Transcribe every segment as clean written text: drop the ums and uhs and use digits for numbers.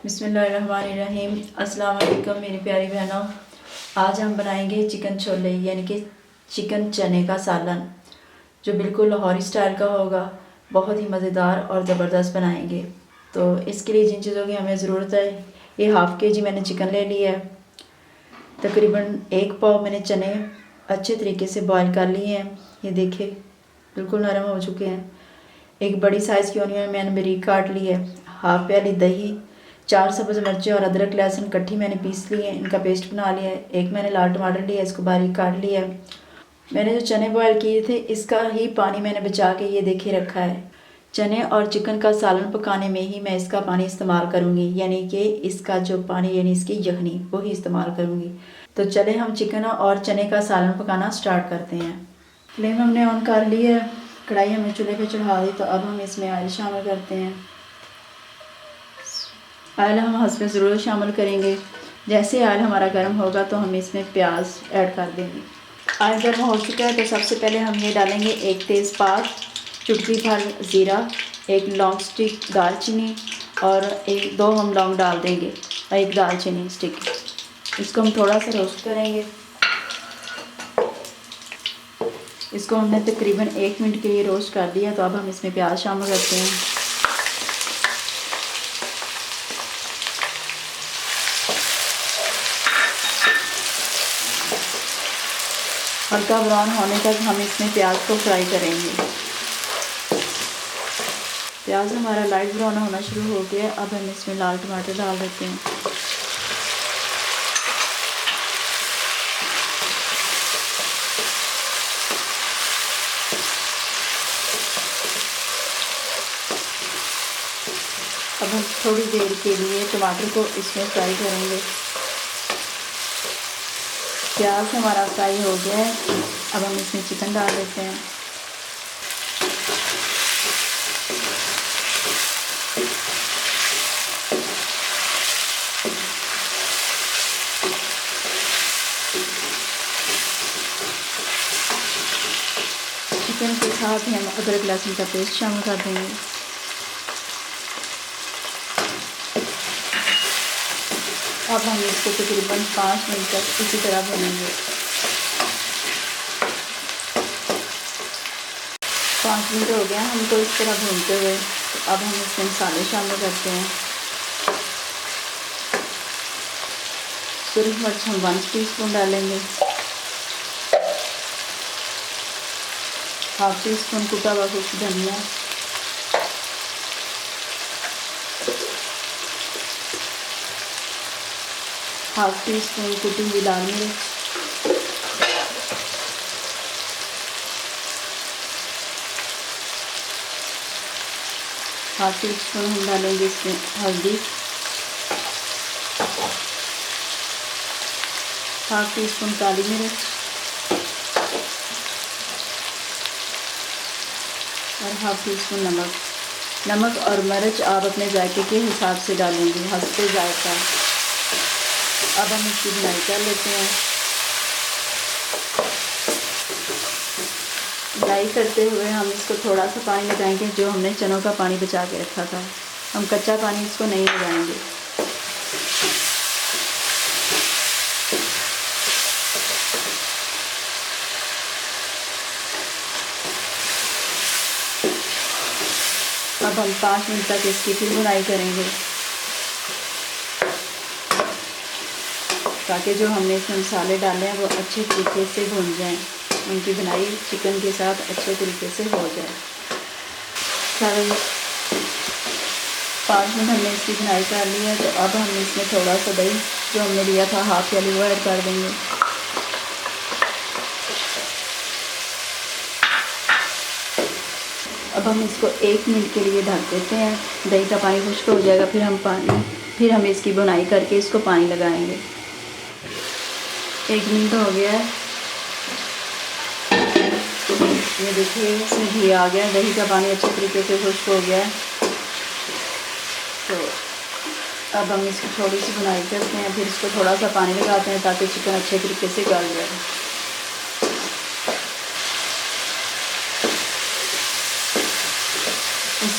बिस्मिल्लाहिर्रहमानिर्रहीम। अस्सलाम वालेकुम मेरी प्यारी बहनों। आज हम बनाएंगे चिकन छोले यानी कि चिकन चने का सालन, जो बिल्कुल लाहौरी स्टाइल का होगा। बहुत ही मज़ेदार और ज़बरदस्त बनाएंगे। तो इसके लिए जिन चीज़ों की हमें ज़रूरत है, ये हाफ़ kg मैंने चिकन ले लिया है। तकरीबन 1 पाव मैंने चने अच्छे तरीके से बॉईल कर लिए हैं। ये देखिए बिल्कुल नरम हो चुके हैं। एक बड़ी साइज़ की ऑनियन मैंने बारीक काट ली है। हाफ़ प्याली दही, 4 सब्ज़ मिर्चें और अदरक लहसुन इकट्ठी मैंने पीस ली है, इनका पेस्ट बना लिया है। एक मैंने लाल टमाटर लिया, इसको बारीक काट लिया है। मैंने जो चने बॉयल किए थे, इसका ही पानी मैंने बचा के ये देखिए रखा है। चने और चिकन का सालन पकाने में ही मैं इसका पानी इस्तेमाल करूँगी, यानी कि इसका जो पानी यानी इसकी यखनी वही इस्तेमाल करूँगी। तो चले हम चिकन और चने का सालन पकाना स्टार्ट करते हैं। फ्लेम हमने ऑन कर ली है, कढ़ाई हमने चूल्हे पे चढ़ा दी। तो अब हम इसमें ऑयल शामिल करते हैं। ऑयल हम हस्बे ज़रूर शामिल करेंगे। जैसे ऑयल हमारा गर्म होगा तो हम इसमें प्याज ऐड कर देंगे। ऑयल गर्म हो चुका है तो सबसे पहले हम ये डालेंगे एक तेज़पात, चुटकी भर ज़ीरा, एक लौंग स्टिक दालचीनी और एक दो हम लौंग डाल देंगे और एक दालचीनी स्टिक। इसको हम थोड़ा सा रोस्ट करेंगे। इसको हमने तकरीबन 1 मिनट के लिए रोस्ट कर दिया। तो अब हम इसमें प्याज शामिल करते हैं। हल्का ब्राउन होने तक हम इसमें प्याज को फ्राई करेंगे। प्याज हमारा लाइट ब्राउन होना शुरू हो गया। अब हम इसमें लाल टमाटर डाल देते हैं। अब हम थोड़ी देर के लिए टमाटर को इसमें फ्राई करेंगे। प्याज हमारा फ्राई हो गया है। अब हम इसमें चिकन डाल देते हैं। चिकन के साथ ही हम अदरक लहसुन का पेस्ट शामिल कर देंगे। अब हम इसको तकरीबन 5 मिनट तक इसी तरह भूनेंगे। 5 मिनट हो गया हमको इस तरह भूनते हुए। तो अब हम इसमें मसाले शामिल करते हैं। सुरख मिर्च हम 1 टीस्पून डालेंगे। हाफ टी स्पून कुटा हुआ कुछ धनिया, हाफ टी स्पून कुटी हुई लाल मिर्च, हाफ टी स्पून हम डालेंगे इसमें हल्दी, हाफ टी स्पून काली मिर्च और हाफ टी स्पून नमक। नमक और मिर्च आप अपने जायके के हिसाब से डालेंगे, हस्बे जायका। अब हम इसकी भुनाई कर लेते हैं। भुनाई करते हुए हम इसको थोड़ा सा पानी लगाएंगे, जो हमने चनों का पानी बचा के रखा था। हम कच्चा पानी इसको नहीं लगाएंगे। अब हम 5 मिनट तक इसकी फिर भुनाई करेंगे, ताकि जो हमने इसमें मसाले डाले हैं वो अच्छे तरीके से भुन जाएं, उनकी भुनाई चिकन के साथ अच्छे तरीके से हो जाए। 5 मिनट हमने इसकी भुनाई कर ली है। तो अब हम इसमें थोड़ा सा दही जो हमने लिया था हाफ प्याली वो ऐड कर देंगे। अब हम इसको 1 मिनट के लिए ढक देते हैं। दही का पानी खुश्क हो जाएगा, फिर हम इसकी बुनाई करके इसको पानी लगाएंगे। 1 मिनट हो गया है। ये देखिए इसमें घी आ गया, दही का पानी अच्छे तरीके से खुश्क हो गया है। तो अब हम इसकी थोड़ी सी बुनाई करते हैं, फिर इसको थोड़ा सा पानी लगाते हैं ताकि चिकन अच्छे तरीके से गल जाए।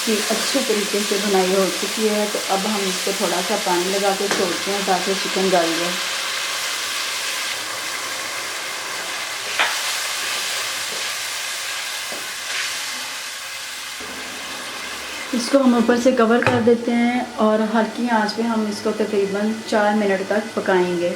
इसकी अच्छे तरीके से भुनाई हो चुकी है। तो अब हम इसको थोड़ा सा पानी लगा के छोड़ते हैं ताकि चिकन गल जाए। इसको हम ऊपर से कवर कर देते हैं और हल्की आंच पे हम इसको तकरीबन 4 मिनट तक पकाएंगे।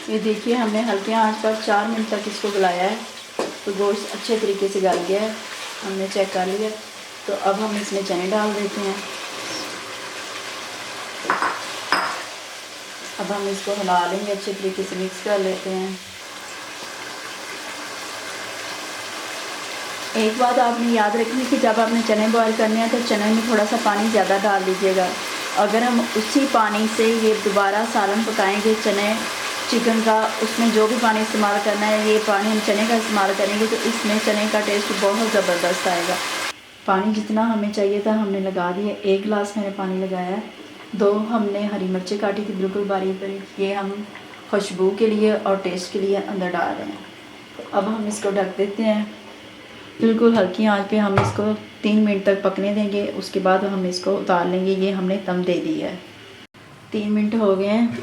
ये देखिए, हमने हल्के आंच पर 4 मिनट तक इसको गलाया है। तो गोश्त अच्छे तरीके से गल गया है, हमने चेक कर लिया। तो अब हम इसमें चने डाल देते हैं। अब हम इसको हिला लेंगे, अच्छे तरीके से मिक्स कर लेते हैं। एक बात आपने याद रखनी कि जब आपने चने बॉयल करने हैं तो चने में थोड़ा सा पानी ज़्यादा डाल दीजिएगा। अगर हम उसी पानी से ये दोबारा सालन पकाएंगे चने चिकन का, उसमें जो भी पानी इस्तेमाल करना है ये पानी हम चने का इस्तेमाल करेंगे तो इसमें चने का टेस्ट बहुत ज़बरदस्त आएगा। पानी जितना हमें चाहिए था हमने लगा दिया। 1 गिलास मैंने पानी लगाया है। 2 हमने हरी मिर्चें काटी थी बिल्कुल बारीक बारीक, ये हम खुशबू के लिए और टेस्ट के लिए अंदर डाल रहे हैं। तो अब हम इसको ढक देते हैं। बिल्कुल हल्की आंच पे हम इसको 3 मिनट तक पकने देंगे। उसके बाद हम इसको उतार लेंगे। ये हमने दम दे दिया है। 3 मिनट हो गए हैं,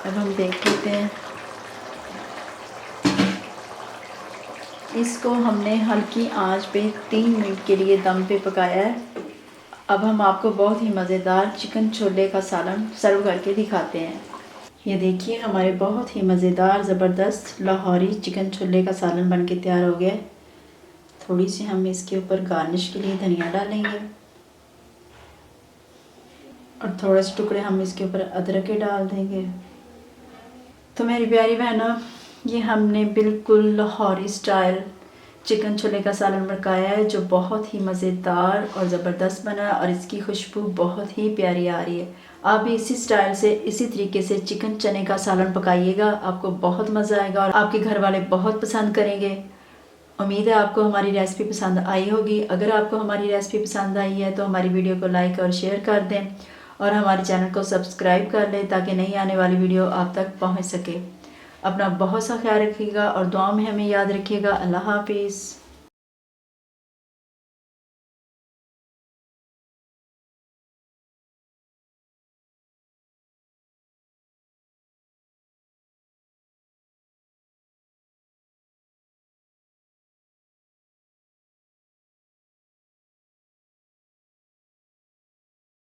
अब हम देख लेते हैं। इसको हमने हल्की आंच पे 3 मिनट के लिए दम पे पकाया है। अब हम आपको बहुत ही मज़ेदार चिकन छोले का सालन सर्व करके दिखाते हैं। ये देखिए, हमारे बहुत ही मज़ेदार ज़बरदस्त लाहौरी चिकन छोले का सालन बनके तैयार हो गया है। थोड़ी सी हम इसके ऊपर गार्निश के लिए धनिया डालेंगे और थोड़े से टुकड़े हम इसके ऊपर अदरक के डाल देंगे। तो मेरी प्यारी बहनों, ये हमने बिल्कुल लाहौरी स्टाइल चिकन छोले का सालन पकाया है जो बहुत ही मज़ेदार और ज़बरदस्त बना है और इसकी खुशबू बहुत ही प्यारी आ रही है। आप भी इसी स्टाइल से इसी तरीके से चिकन चने का सालन पकाइएगा, आपको बहुत मज़ा आएगा और आपके घर वाले बहुत पसंद करेंगे। उम्मीद है आपको हमारी रेसिपी पसंद आई होगी। अगर आपको हमारी रेसिपी पसंद आई है तो हमारी वीडियो को लाइक और शेयर कर दें और हमारे चैनल को सब्सक्राइब कर लें ताकि नई आने वाली वीडियो आप तक पहुंच सके। अपना बहुत सा ख्याल रखिएगा और दुआ में हमें याद रखिएगा। अल्लाह हाफिज़।